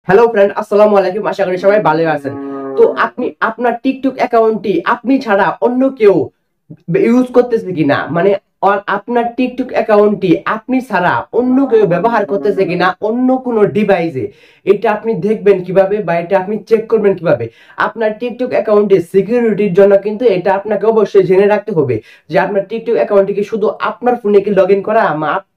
Hello friend, আসসালামু আলাইকুম। আশা করি সবাই ভালো আছেন। তো আপনি আপনার টিকটক অ্যাকাউন্টটি আপনি ছাড়া অন্য কেউ ইউজ করতেছে কিনা, মানে আপনার টিকটক অ্যাকাউন্টটি আপনি ছাড়া অন্য কেউ ব্যবহার করতেছে কিনা অন্য কোনো ডিভাইসে, এটা আপনি দেখবেন কিভাবে বা এটা আপনি চেক করবেন কিভাবে? আপনার টিকটক অ্যাকাউন্টের সিকিউরিটির জন্য কিন্তু এটা আপনাকে অবশ্যই জেনে রাখতে হবে যে আপনার টিকটক অ্যাকাউন্টে কি শুধু আপনার ফোনে কি লগ ইন করা,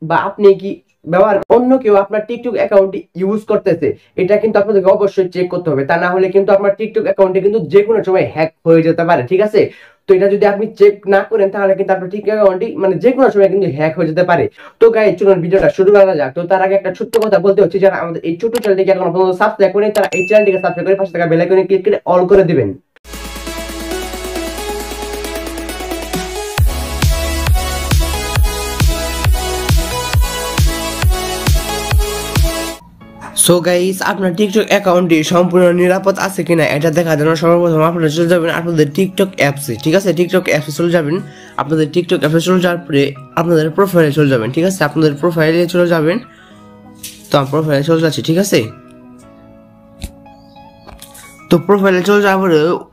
বা আপনি কি ব্যবহার অন্য কেউ আপনার টিকটক অ্যাকাউন্টটি ইউজ করতেছে, এটা কিন্তু আপনাদেরকে অবশ্যই চেক করতে হবে। তা না হলে কিন্তু আপনার টিকটক অ্যাকাউন্টে কিন্তু যে কোনো সময় হ্যাক হয়ে যেতে পারে, ঠিক আছে? তো এটা যদি আপনি চেক না করেন তাহলে কিন্তু আপনার টিকটক অ্যাকাউন্টটি মানে যে কোনো সময় কিন্তু হ্যাক হয়ে যেতে পারে। তো গাইস, চলুন ভিডিওটা শুরু করা যাক। তো তার আগে একটা ছোট্ট কথা বলতে হচ্ছে, যারা আমাদের এই ছোট চ্যানেলটিকে এখনো পর্যন্ত সাবস্ক্রাইব করেনি তারা এই চ্যানেলটিকে সাবস্ক্রাইব করে পাশে থাকা বেল আইকনে ক্লিক করে অল করে দিবেন। সো গাইস, আপনার টিকটক অ্যাকাউন্টটি সম্পূর্ণ নিরাপদ আছে কিনা এটা দেখার জন্য সর্বপ্রথম আপনারা চলে যাবেন আপনাদের টিকটক অ্যাপসে, ঠিক আছে? টিকটক অ্যাপসে চলে যাবেন। আপনাদের টিকটক অ্যাপসে চলে যাওয়ার পরে আপনাদের প্রোফাইলে চলে যাবেন, ঠিক আছে? আপনাদের প্রোফাইলে চলে যাবেন। তো আমি প্রোফাইলে চলে যাচ্ছি, ঠিক আছে? তো প্রোফাইলে চলে যাওয়ার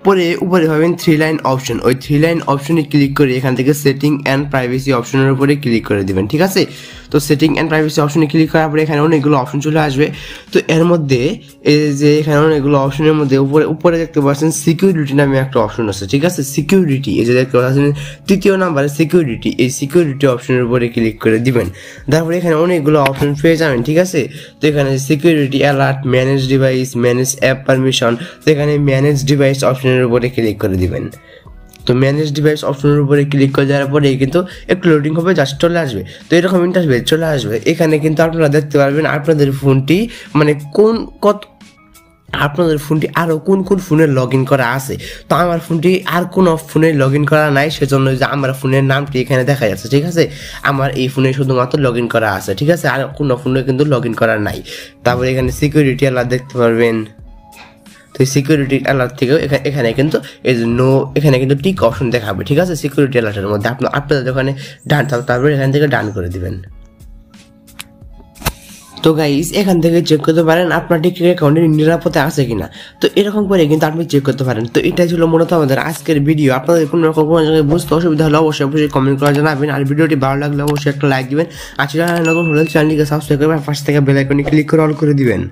পরে উপরে পাবেন 3 লাইন অপশন। ওই 3 লাইন অপশনে ক্লিক করে এখান থেকে সেটিং অ্যান্ড প্রাইভেসি অপশনের উপরে ক্লিক করে দিবেন, ঠিক আছে? তো সেটিং অ্যান্ড প্রাইভেসি অপশনে ক্লিক করার পরে এখানে অনেকগুলো অপশন চলে আসবে। তো এর মধ্যে এই যে এখানে অনেকগুলো অপশনের মধ্যে উপরে দেখতে পাচ্ছেন সিকিউরিটি নামে একটা অপশন আছে, ঠিক আছে? সিকিউরিটি, এই যে দেখতে পাচ্ছেন তৃতীয় নাম্বারে সিকিউরিটি, এই সিকিউরিটি অপশনের উপরে ক্লিক করে দিবেন। তারপরে এখানে অনেকগুলো অপশন পেয়ে যাবেন, ঠিক আছে? তো এখানে security alert, manage device, manage app permission, তো এখানে ম্যানেজ ডিভাইস অপশনের উপরে ক্লিক করে দিবেন। তো ম্যানেজ ডিভাইস অপশনের উপরে ক্লিক করে দেওয়ার পরে কিন্তু একটু লোডিং হবে, জাস্ট চলে আসবে। তো এরকম ইন্টারফেস চলে আসবে। এখানে কিন্তু আপনারা দেখতে পারবেন আপনাদের ফোনটি মানে আপনাদের ফোনটি আরও কোন কোন ফোনে লগ ইন করা আছে। তো আমার ফোনটি আর কোনো ফোনে লগ ইন করা নাই, সেজন্য যে আমার ফোনের নামটি এখানে দেখা যাচ্ছে, ঠিক আছে? আমার এই ফোনে শুধুমাত্র লগ ইন করা আছে, ঠিক আছে? আর কোনো ফোনে কিন্তু লগ ইন করা নাই। তারপরে এখানে সিকিউরিটি অ্যালার্ট দেখতে পারবেন। তো সিকিউরিটি অ্যালার্ট থেকেও এখানে কিন্তু এই যে এখানে কিন্তু টিক অপশন দেখাবে, ঠিক আছে? সিকিউরিটি অ্যালার্টের মধ্যে আপনাদের ওখানে ডান, তারপরে এখান থেকে ডান করে দিবেন। তো গাইস, এখান থেকে চেক করতে পারেন আপনার টিকটক অ্যাকাউন্টে নিরাপদে আছে কিনা। তো এরকম করে কিন্তু আপনি চেক করতে পারেন। তো এটাই ছিল মূলত আমাদের আজকের ভিডিও। আপনাদের কোনো রকম কোনো জায়গায় বুঝতে অসুবিধা হলে অবশ্যই কমেন্ট করে জানাবেন। আর ভিডিওটি ভালো লাগলে অবশ্যই একটা লাইক দিবেন। আর চ্যানেলে নতুন হলে চ্যানেলটিকে সাবস্ক্রাইব করে পাশে থেকে বেল আইকনে ক্লিক করে অল করে দিবেন।